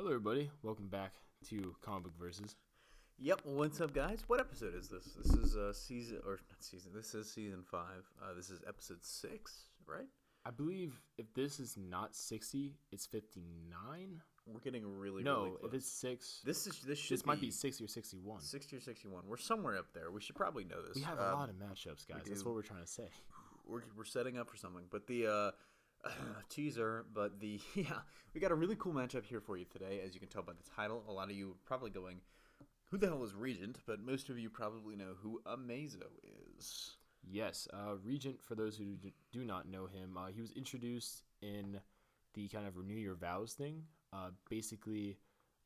Hello, everybody. Welcome back to Comic Book Versus. Yep. What's up, guys? What episode is this? This is season or not season. This is season 5. This is episode 6, right? I believe if this is not 60, it's 59. We're getting really No, close. if it's 6, this might be 60 or 61. 60 or 61. We're somewhere up there. We should probably know this. We have a lot of matchups, guys. That's what we're trying to say. We're setting up for something, but the teaser. But we got a really cool matchup here for you today. As you can tell by the title, a lot of you are probably going, "Who the hell is Regent?" But most of you probably know who Amazo is. Yes, Regent, for those who do not know him, he was introduced in the kind of Renew Your Vows thing. Basically,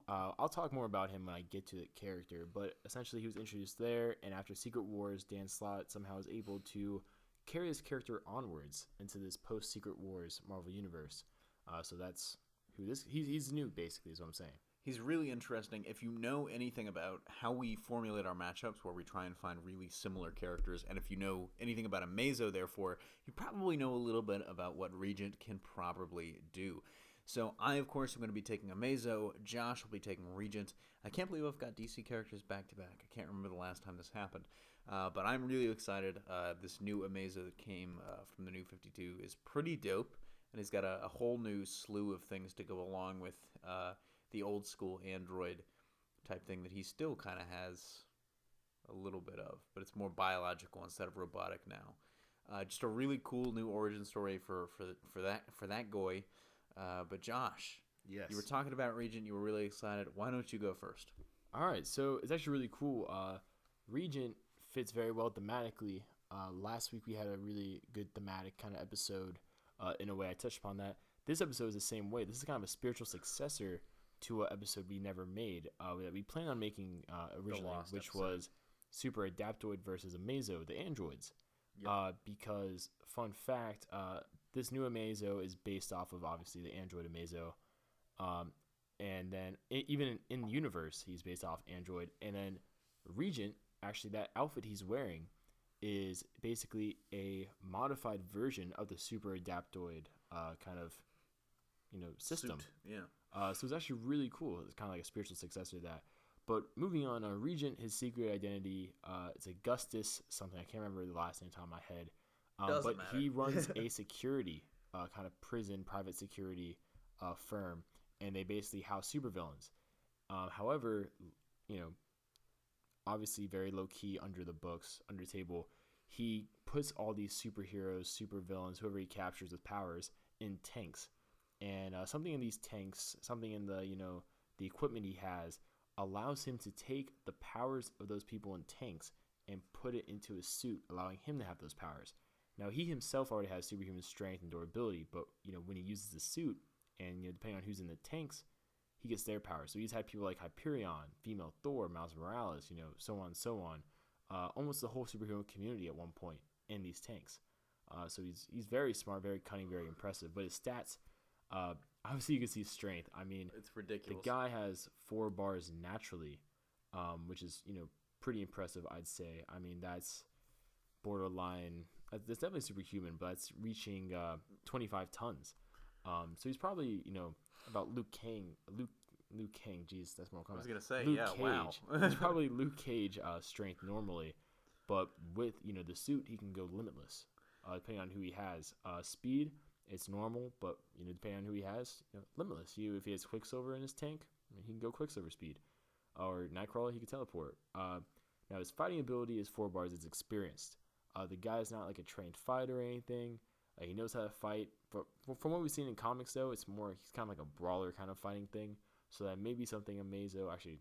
I'll talk more about him when I get to the character, but essentially he was introduced there, and after Secret Wars, Dan Slott somehow was able to carry his character onwards into this post-Secret Wars Marvel Universe. So that's who he's new, basically, is what I'm saying. He's really interesting. If you know anything about how we formulate our matchups, where we try and find really similar characters, and if you know anything about Amazo, therefore, you probably know a little bit about what Regent can probably do. So I, of course, am going to be taking Amazo. Josh will be taking Regent. I can't believe I've got DC characters back-to-back. I can't remember the last time this happened. But I'm really excited. This new Amazo that came from the New 52 is pretty dope, and he's got a whole new slew of things to go along with the old school android type thing that he still kind of has a little bit of, but it's more biological instead of robotic now. Just a really cool new origin story for that guy. But Josh, Yes. you were talking about Regent. You were really excited. Why don't you go first? All right, so it's actually really cool. Regent fits very well thematically. Last week we had a really good thematic kind of episode. In a way, I touched upon that. This episode is the same way. This is kind of a spiritual successor to an episode we never made that we planned on making originally, which was Super Adaptoid versus Amazo, the androids. Yep. Because, fun fact, this new Amazo is based off of, obviously, the android Amazo. And then, even in the universe, he's based off android. And then Regent, actually, that outfit he's wearing is basically a modified version of the Super Adaptoid kind of, system. Suit. Yeah. So it's actually really cool. It's kind of like a spiritual successor to that. But moving on, Regent, his secret identity, it's Augustus something. I can't remember the last name on my head. But matter. He runs a security, kind of prison, private security firm, and they basically house supervillains. However, obviously very low-key under the books, under the table, he puts all these superheroes, supervillains, whoever he captures with powers, in tanks. And something in these tanks, something in the equipment he has, allows him to take the powers of those people in tanks and put it into his suit, allowing him to have those powers. Now, he himself already has superhuman strength and durability, but when he uses the suit, and depending on who's in the tanks, he gets their powers. So he's had people like Hyperion, Female Thor, Miles Morales, so on and so on. Almost the whole superhero community at one point in these tanks. So he's very smart, very cunning, very impressive. But his stats, obviously you can see strength. I mean, It's ridiculous. the guy has 4 bars naturally, which is pretty impressive, I'd say. I mean, that's borderline. That's definitely superhuman, but it's reaching 25 tons. So he's probably about Luke Kang. Geez, that's more common. I was gonna say, Luke yeah, Cage. wow. He's probably Luke Cage strength normally, but with the suit, he can go limitless. Depending on who he has, speed, it's normal, but depending on who he has, limitless. If he has Quicksilver in his tank, he can go Quicksilver speed, or Nightcrawler, he can teleport. Now his fighting ability is 4 bars. It's experienced. The guy's not like a trained fighter or anything. He knows how to fight. But from what we've seen in comics, though, it's more he's kind of like a brawler kind of fighting thing. So that may be something Amazo. Actually,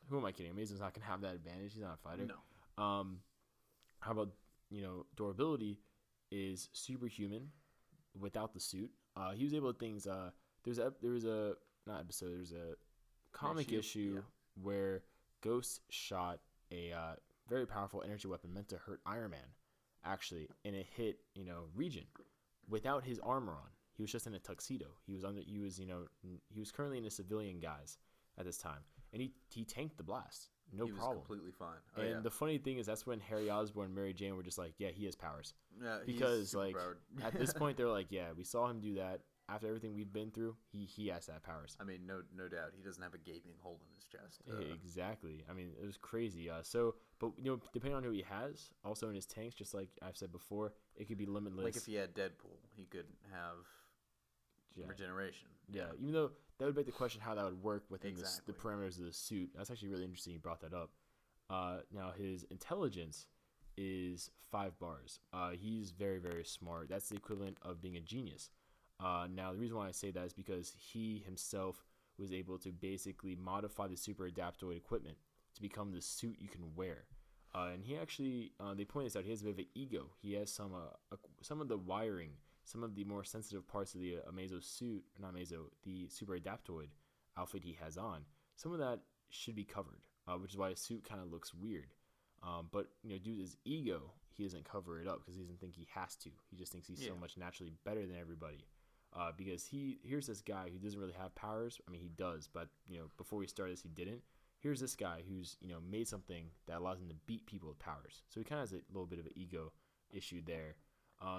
who am I kidding? Amazo's not gonna have that advantage. He's not a fighter. No. How about durability is superhuman without the suit. He was able to things. There was a not episode. There's a comic issue where Ghost shot a very powerful energy weapon meant to hurt Iron Man, actually, and it hit Regent without his armor on. He was just in a tuxedo. He was currently in a civilian guise at this time, and he tanked the blast, no He was problem. completely fine. And the funny thing is, that's when Harry Osborn and Mary Jane were just like, yeah, he has powers. Yeah, Because he's super like powered. at this point, they're like, yeah, we saw him do that. after everything we've been through, he has to have powers. I mean, no doubt. He doesn't have a gaping hole in his chest. Exactly. I mean, it was crazy. But depending on who he has, also in his tanks, just like I've said before, it could be limitless. Like if he had Deadpool, he could have regeneration. Yeah, even though that would beg the question how that would work within Exactly. the parameters of the suit. That's actually really interesting. You brought that up. Now his intelligence is 5 bars. He's very, very smart. That's the equivalent of being a genius. Now the reason why I say that is because he himself was able to basically modify the super adaptoid equipment to become the suit you can wear. And he actually, they point this out, he has a bit of an ego. He has some of the wiring, some of the more sensitive parts of the Amazo suit, not Amazo, the super adaptoid outfit he has on. Some of that should be covered, which is why his suit kind of looks weird. But due to his ego, he doesn't cover it up because he doesn't think he has to. He just thinks he's so much naturally better than everybody. Because here's this guy who doesn't really have powers. I mean, he does, but before we started this, he didn't. Here's this guy who's made something that allows him to beat people with powers. So he kind of has a little bit of an ego issue there.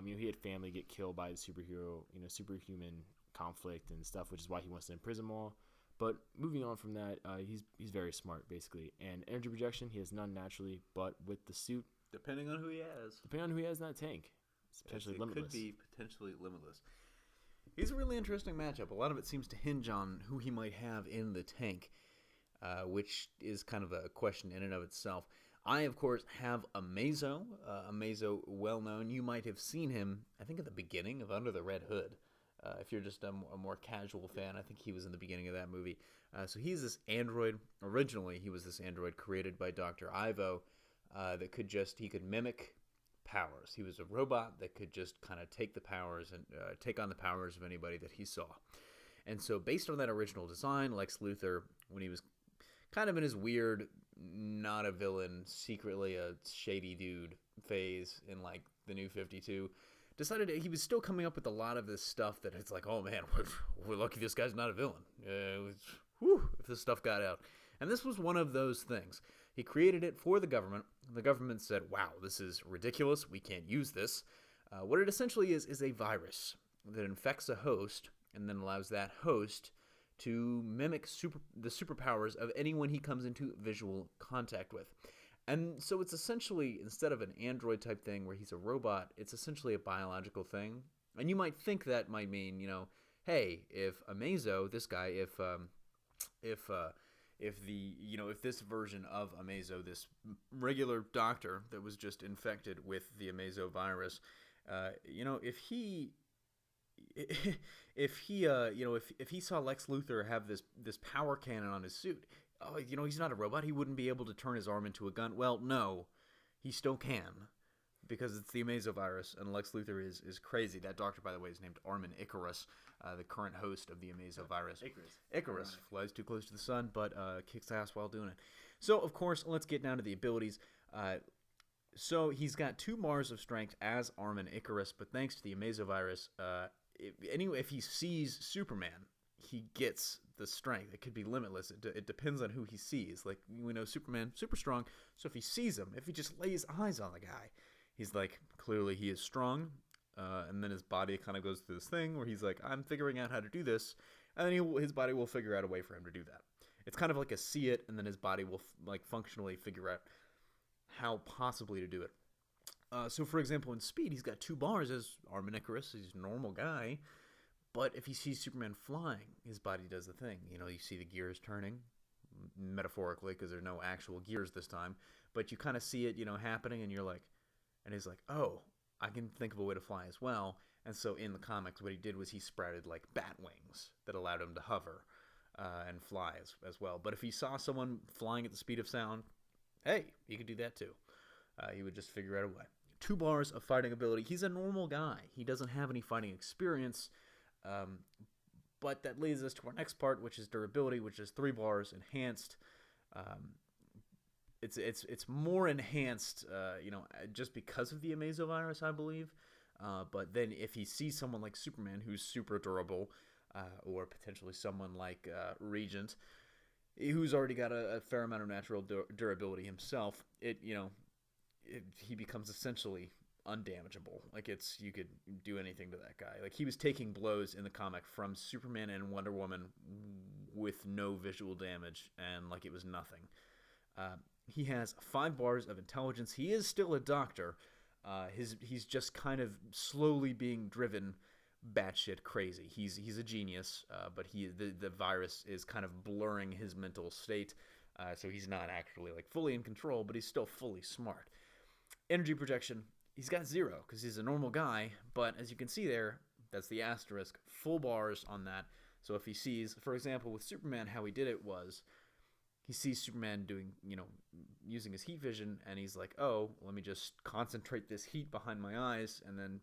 He had family get killed by the superhero, superhuman conflict and stuff, which is why he wants to imprison them all. But moving on from that, he's very smart basically. And energy projection, he has none naturally, but with the suit, depending on who he has in that tank, it's potentially limitless. Could be potentially limitless. He's a really interesting matchup. A lot of it seems to hinge on who he might have in the tank, which is kind of a question in and of itself. I, of course, have Amazo. Amazo, well known. You might have seen him, I think, at the beginning of Under the Red Hood. If you're just a more casual fan, I think he was in the beginning of that movie. So he's this android. Originally, he was this android created by Dr. Ivo that he could mimic powers. He was a robot that could just kind of take the powers and take on the powers of anybody that he saw. And so based on that original design, Lex Luthor, when he was kind of in his weird, not a villain, secretly a shady dude phase in like the New 52, decided he was still coming up with a lot of this stuff that it's like, oh man, we're lucky this guy's not a villain. If this stuff got out. And this was one of those things. He created it for the government. The government said, wow, this is ridiculous. We can't use this. What it essentially is a virus that infects a host and then allows that host to mimic the superpowers of anyone he comes into visual contact with. And so it's essentially, instead of an android type thing where he's a robot, it's essentially a biological thing. And you might think that might mean, hey, if Amazo, this guy, if this version of Amazo, this regular doctor that was just infected with the Amazo virus, if he saw Lex Luthor have this power cannon on his suit, he's not a robot. He wouldn't be able to turn his arm into a gun. Well, no, he still can, because it's the Amazo virus, and Lex Luthor is crazy. That doctor, by the way, is named Armin Icarus, the current host of the Amazo virus. Icarus flies too close to the sun, but kicks ass while doing it. So, of course, let's get down to the abilities. So he's got 2 bars of strength as Armin Icarus, but thanks to the Amazo virus, if he sees Superman, he gets the strength. It could be limitless. It depends on who he sees. Like, we know Superman, super strong, so if he sees him, if he just lays eyes on the guy, he's like, clearly he is strong, and then his body kind of goes through this thing where he's like, I'm figuring out how to do this, and then his body will figure out a way for him to do that. It's kind of like a see it, and then his body will functionally figure out how possibly to do it. So, for example, in speed, he's got 2 bars as Armin Icarus. He's a normal guy. But if he sees Superman flying, his body does the thing. You see the gears turning, metaphorically, because there are no actual gears this time. But you kind of see it, happening, and he's like, oh, I can think of a way to fly as well. And so in the comics, what he did was he sprouted, like, bat wings that allowed him to hover and fly as well. But if he saw someone flying at the speed of sound, hey, he could do that too. He would just figure out a way. 2 bars of fighting ability. He's a normal guy. He doesn't have any fighting experience. But that leads us to our next part, which is durability, which is 3 bars enhanced. It's more enhanced, just because of the Amazo virus, I believe. But then if he sees someone like Superman, who's super durable, or potentially someone like Regent, who's already got a fair amount of natural durability himself, he becomes essentially undamageable. Like you could do anything to that guy. Like he was taking blows in the comic from Superman and Wonder Woman with no visual damage, and like it was nothing. He has 5 bars of intelligence. He is still a doctor. He's just kind of slowly being driven batshit crazy. He's a genius, but the virus is kind of blurring his mental state, so he's not actually like fully in control, but he's still fully smart. Energy projection, he's got 0 because he's a normal guy, but as you can see there, that's the asterisk, full bars on that. So if he sees, for example, with Superman, how he did it was he sees Superman doing, using his heat vision, and he's like, oh, let me just concentrate this heat behind my eyes and then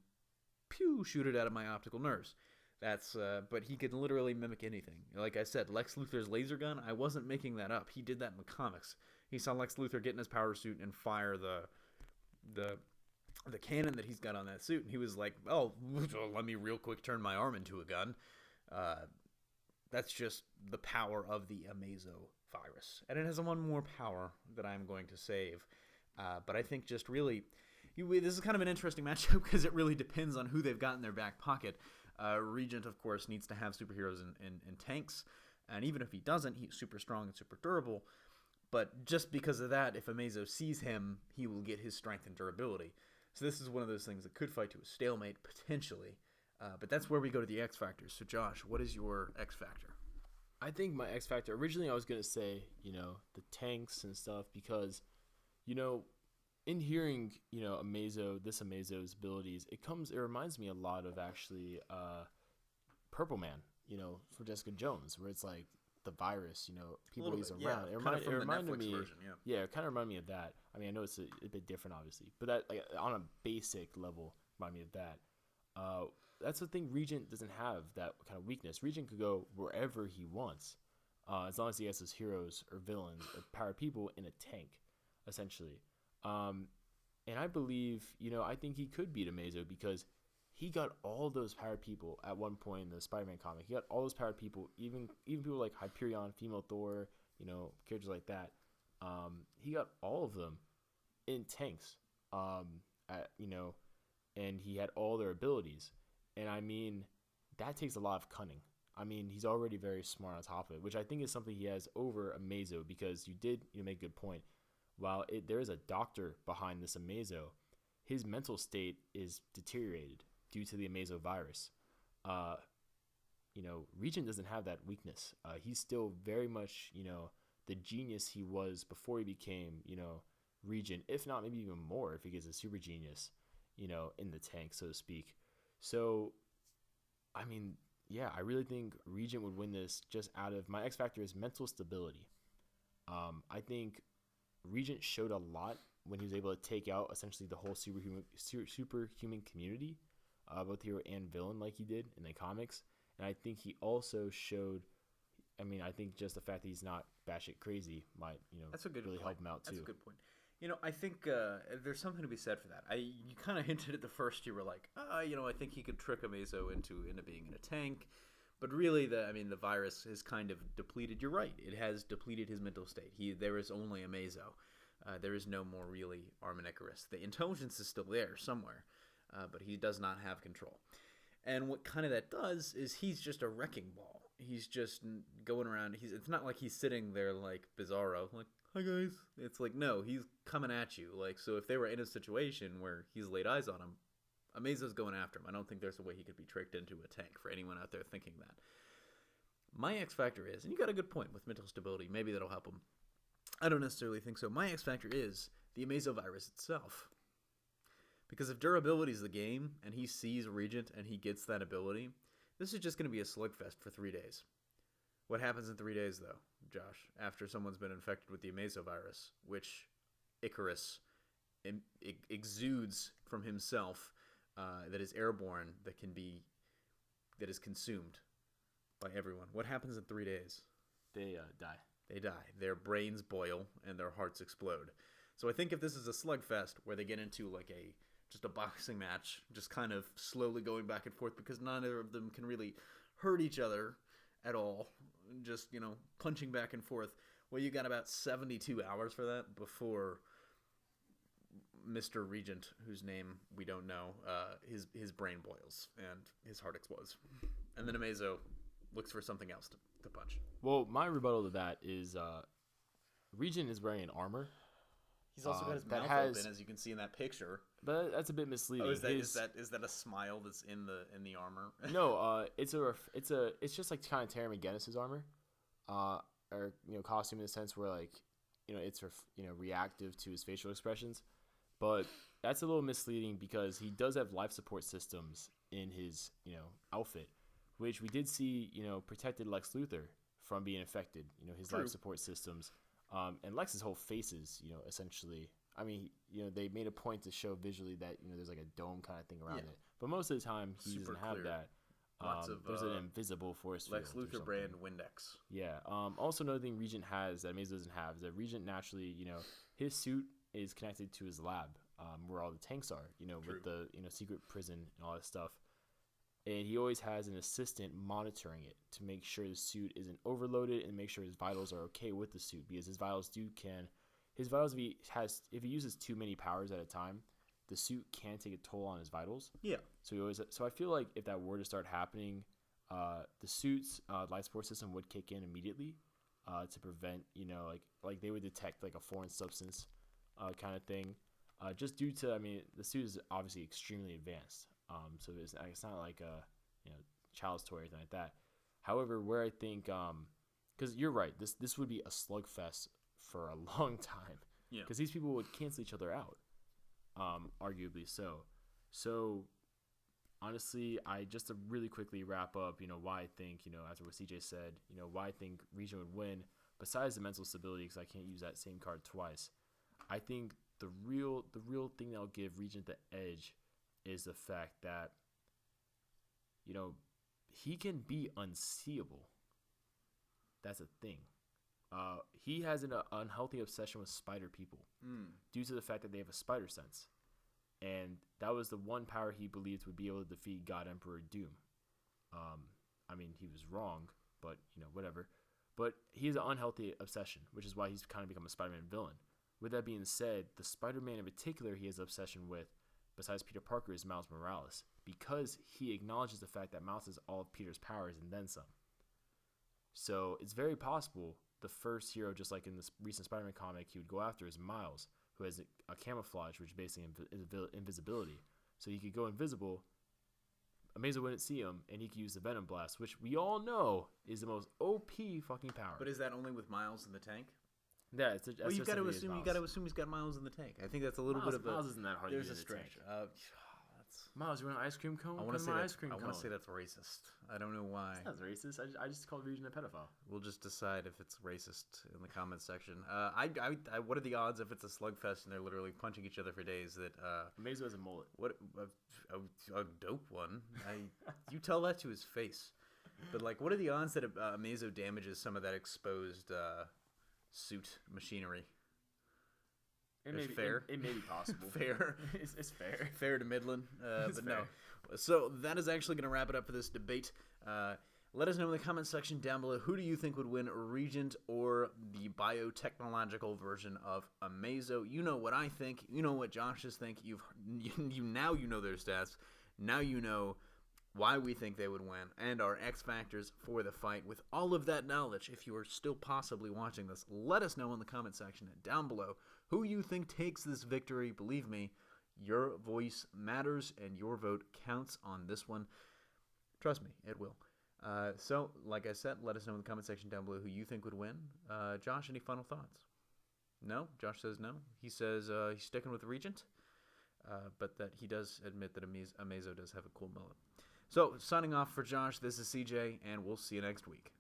pew, shoot it out of my optical nerves. But he can literally mimic anything. Like I said, Lex Luthor's laser gun, I wasn't making that up. He did that in the comics. He saw Lex Luthor get in his power suit and fire the cannon that he's got on that suit, and he was like, oh, let me real quick turn my arm into a gun. That's just the power of the Amazo virus. And it has one more power that I'm going to save. But I think just really, this is kind of an interesting matchup because it really depends on who they've got in their back pocket. Regent, of course, needs to have superheroes in tanks. And even if he doesn't, he's super strong and super durable. But just because of that, if Amazo sees him, he will get his strength and durability. So this is one of those things that could fight to a stalemate, potentially. But that's where we go to the X factors. So Josh, what is your X factor? I think my X factor, originally I was going to say, the tanks and stuff, because, in hearing, Amazo's abilities, it reminds me a lot of actually Purple Man, for Jessica Jones, where it's like the virus, people he's around. Yeah, it reminded me, version, it kind of reminded me of that. I mean, I know it's a bit different, obviously, but that on a basic level reminded me of that. That's the thing. Regent doesn't have that kind of weakness. Regent could go wherever he wants, as long as he has his heroes or villains or powered people in a tank, essentially. And I believe, I think he could beat Amazo because he got all those powered people at one point in the Spider-Man comic. He got all those powered people, even people like Hyperion, Female Thor, characters like that. He got all of them in tanks, and he had all their abilities. And I mean, that takes a lot of cunning. I mean, he's already very smart on top of it, which I think is something he has over Amazo, because you make a good point. While there is a doctor behind this Amazo, his mental state is deteriorated due to the Amazo virus. Regent doesn't have that weakness. He's still very much, the genius he was before he became, Regent, if not maybe even more if he gets a super genius, in the tank, so to speak. So, I mean, yeah, I really think Regent would win this just out of, my X factor is mental stability. I think Regent showed a lot when he was able to take out essentially the whole superhuman community, both hero and villain, like he did in the comics. And I think he also showed, I think just the fact that he's not batshit crazy might, That's a good really point. help him out too. That's a good point. I think there's something to be said for that. You kind of hinted at the first. You were like, I think he could trick Amazo into being in a tank, but really, the virus has kind of depleted. You're right. It has depleted his mental state. There is only Amazo. There is no more really Armin Icarus. The intelligence is still there somewhere, but he does not have control. And what kind of that does is he's just a wrecking ball. He's just going around. It's not like he's sitting there like Bizarro, like, hi guys. It's like, no, he's coming at you. Like, so if they were in a situation where he's laid eyes on him, Amazo's going after him. I don't think there's a way he could be tricked into a tank, for anyone out there thinking that. My X factor is, and you got a good point with mental stability, maybe that'll help him. I don't necessarily think so. My X factor is the Amazo virus itself. Because if durability is the game, and he sees Regent and he gets that ability, this is just going to be a slugfest for 3 days. What happens in 3 days, though, Josh, after someone's been infected with the Amazo virus, which Icarus exudes from himself, that is airborne, that is consumed by everyone? What happens in 3 days? They die. They die. Their brains boil and their hearts explode. So I think if this is a slugfest where they get into like just a boxing match, just kind of slowly going back and forth because neither of them can really hurt each other at all, just, punching back and forth. Well, you got about 72 hours for that before Mr. Regent, whose name we don't know, his brain boils and his heart explodes. And then Amazo looks for something else to punch. Well, my rebuttal to that is Regent is wearing an armor. He's also got his that mouth has- open, as you can see in that picture. But that's a bit misleading. Oh, is that a smile that's in the armor? No, it's just like kind of Terry McGinnis's armor, or costume in the sense where like it's reactive to his facial expressions, but that's a little misleading because he does have life support systems in his outfit, which we did see protected Lex Luthor from being affected. His True. life support systems, and Lex's whole face is essentially. I mean, they made a point to show visually that there's like a dome kind of thing around it, but most of the time he Super doesn't have clear. that. Lots of there's an invisible force Lex field or Luthor brand something. Windex. Yeah. Also, another thing Regent has that Amazo doesn't have is that Regent naturally, his suit is connected to his lab, where all the tanks are, with the secret prison and all that stuff. And he always has an assistant monitoring it to make sure the suit isn't overloaded and make sure his vitals are okay with the suit, because his vitals if he uses too many powers at a time, the suit can take a toll on his vitals. Yeah. So I feel like if that were to start happening, the suit's life support system would kick in immediately to prevent, like they would detect like a foreign substance kind of thing, just due to, I mean, the suit is obviously extremely advanced. So it's not like a child's toy or anything like that. However, where I think, because you're right, this would be a slugfest for a long time. Yeah. Because these people would cancel each other out, arguably so. So, honestly, just to really quickly wrap up, why I think, after what CJ said, why I think Regent would win, besides the mental stability, because I can't use that same card twice. I think the real thing that'll give Regent the edge is the fact that, he can be unseeable. That's a thing. He has an unhealthy obsession with spider people due to the fact that they have a spider sense. And that was the one power he believed would be able to defeat God Emperor Doom. I mean, he was wrong, but, whatever. But he has an unhealthy obsession, which is why he's kind of become a Spider-Man villain. With that being said, the Spider-Man in particular he has an obsession with, besides Peter Parker, is Miles Morales, because he acknowledges the fact that Miles has all of Peter's powers and then some. So it's very possible the first hero, just like in this recent Spider-Man comic, he would go after is Miles, who has a camouflage, which is basically invisibility. So he could go invisible, Amazo wouldn't see him, and he could use the Venom Blast, which we all know is the most OP fucking power. But is that only with Miles in the tank? Yeah, Well, you got to assume he's got Miles in the tank. I think that's a little bit of a. Miles isn't that hard to There's get a in the stretch. tank. Miles, you want an ice cream cone? I want to say ice cream I cone. want to say that's racist. I don't know why. It's not racist. I just called Regent a pedophile. We'll just decide if it's racist in the comments section. What are the odds if it's a slugfest and they're literally punching each other for days? That Amazo has a mullet. What a dope one. You tell that to his face. But like, what are the odds that Amazo damages some of that exposed suit machinery? Fair. It may be possible. Fair. It's fair. Fair to Midland. But fair. No. So that is actually going to wrap it up for this debate. Let us know in the comment section down below, who do you think would win, Regent or the biotechnological version of Amazo? You know what I think. You know what Josh's think. Now you know their stats. Now you know why we think they would win, and our X factors for the fight. With all of that knowledge, if you are still possibly watching this, let us know in the comment section down below who you think takes this victory. Believe me, your voice matters, and your vote counts on this one. Trust me, it will. So, like I said, let us know in the comment section down below who you think would win. Josh, any final thoughts? No? Josh says no. He says he's sticking with Regent, but that he does admit that Amazo does have a cool mullet. So, signing off for Josh, this is CJ, and we'll see you next week.